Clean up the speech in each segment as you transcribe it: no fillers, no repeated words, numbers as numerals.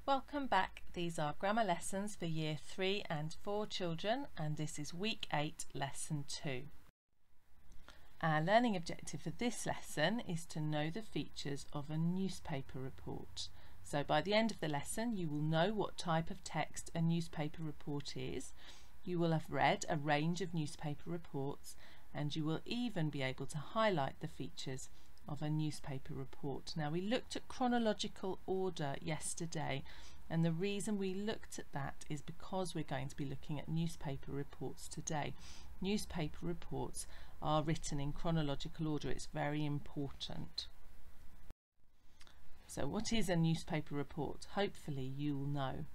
Welcome back. These are grammar lessons for Year 3 and 4 children, and this is Week 8, Lesson 2. Our learning objective for this lesson is to know the features of a newspaper report. So by the end of the lesson you will know what type of text a newspaper report is. You will have read a range of newspaper reports, and you will even be able to highlight the features of a newspaper report. Now, we looked at chronological order yesterday, and the reason we looked at that is because we're going to be looking at newspaper reports today. Newspaper reports are written in chronological order. It's very important. So what is a newspaper report? Hopefully you'll know.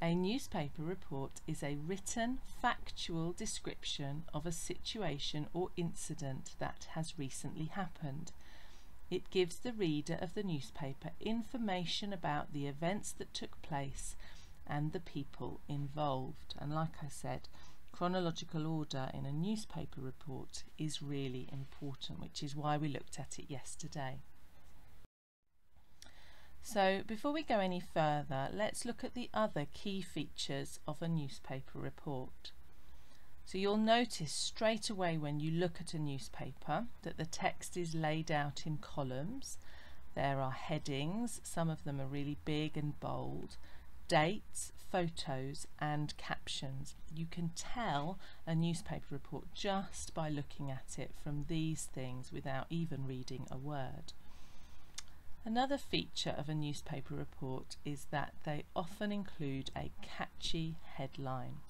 A newspaper report is a written, factual description of a situation or incident that has recently happened. It gives the reader of the newspaper information about the events that took place and the people involved. And like I said, chronological order in a newspaper report is really important, which is why we looked at it yesterday. So before we go any further, let's look at the other key features of a newspaper report. So you'll notice straight away when you look at a newspaper that the text is laid out in columns. There are headings, some of them are really big and bold, dates, photos and captions. You can tell a newspaper report just by looking at it from these things without even reading a word. Another feature of a newspaper report is that they often include a catchy headline.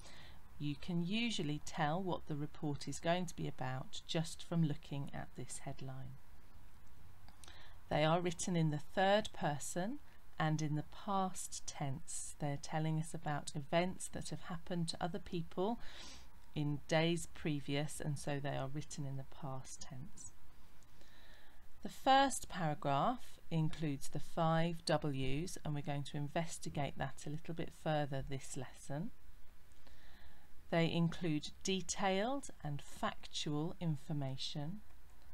You can usually tell what the report is going to be about just from looking at this headline. They are written in the third person and in the past tense. They're telling us about events that have happened to other people in days previous, and so they are written in the past tense. The first paragraph includes the 5 W's, and we're going to investigate that a little bit further this lesson. They include detailed and factual information,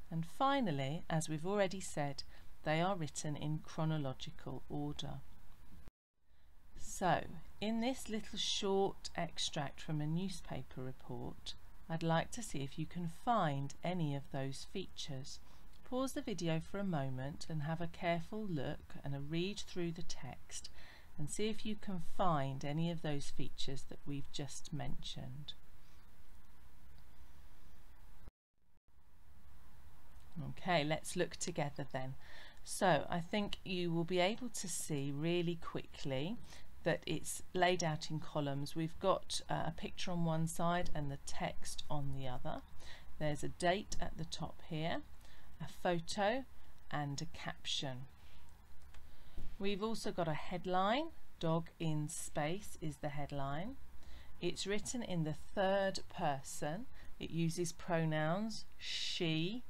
and finally, as we've already said, they are written in chronological order. So, in this little short extract from a newspaper report, I'd like to see if you can find any of those features. Pause the video for a moment and have a careful look and a read through the text and see if you can find any of those features that we've just mentioned. Okay, let's look together then. So I think you will be able to see really quickly that it's laid out in columns. We've got a picture on one side and the text on the other. There's a date at the top here, a photo and a caption. We've also got a headline. Dog in space is the headline. It's written in the third person. It uses pronouns she,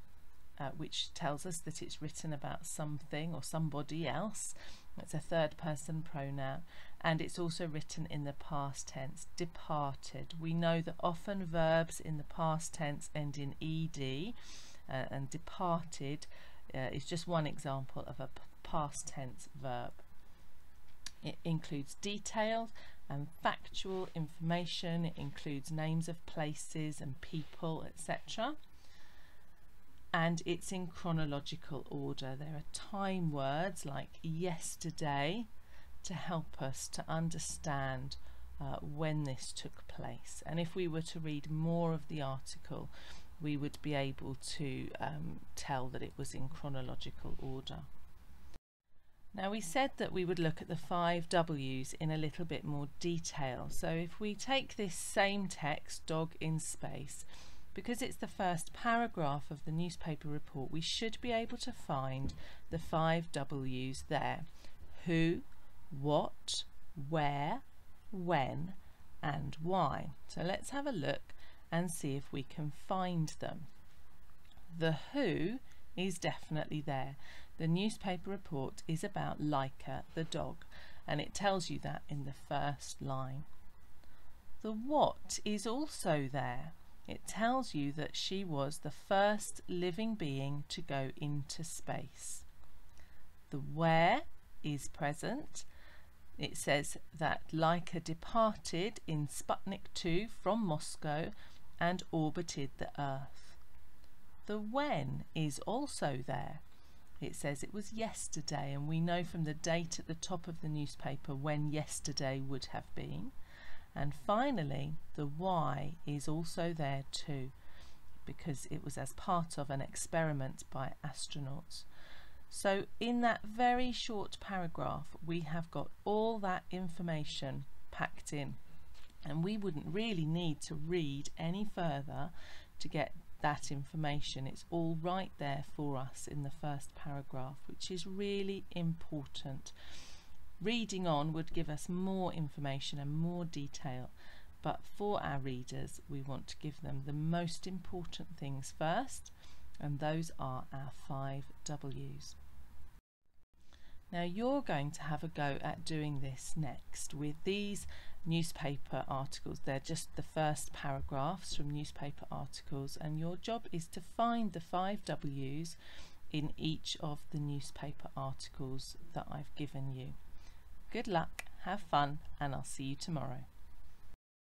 which tells us that it's written about something or somebody else. It's a third person pronoun, and it's also written in the past tense, departed. We know that often verbs in the past tense end in ed, and departed is just one example of a past tense verb. It includes detailed and factual information. It includes names of places and people, etc. And it's in chronological order. There are time words like yesterday to help us to understand when this took place. And if we were to read more of the article, we would be able to tell that it was in chronological order. Now, we said that we would look at the 5 W's in a little bit more detail. So if we take this same text, dog in space, because it's the first paragraph of the newspaper report, we should be able to find the 5 W's there. Who, what, where, when and why. So let's have a look and see if we can find them. The who is definitely there. The newspaper report is about Leica, the dog, and it tells you that in the first line. The what is also there. It tells you that she was the first living being to go into space. The where is present. It says that Laika departed in Sputnik 2 from Moscow and orbited the Earth. The when is also there. It says it was yesterday, and we know from the date at the top of the newspaper when yesterday would have been. And finally, the why is also there too, because it was as part of an experiment by astronauts. So in that very short paragraph, we have got all that information packed in, and we wouldn't really need to read any further to get that information. It's all right there for us in the first paragraph, which is really important. Reading on would give us more information and more detail, but for our readers we want to give them the most important things first, and those are our 5 W's. Now you're going to have a go at doing this next with these newspaper articles. They're just the first paragraphs from newspaper articles, and your job is to find the 5 W's in each of the newspaper articles that I've given you. Good luck, have fun, and I'll see you tomorrow.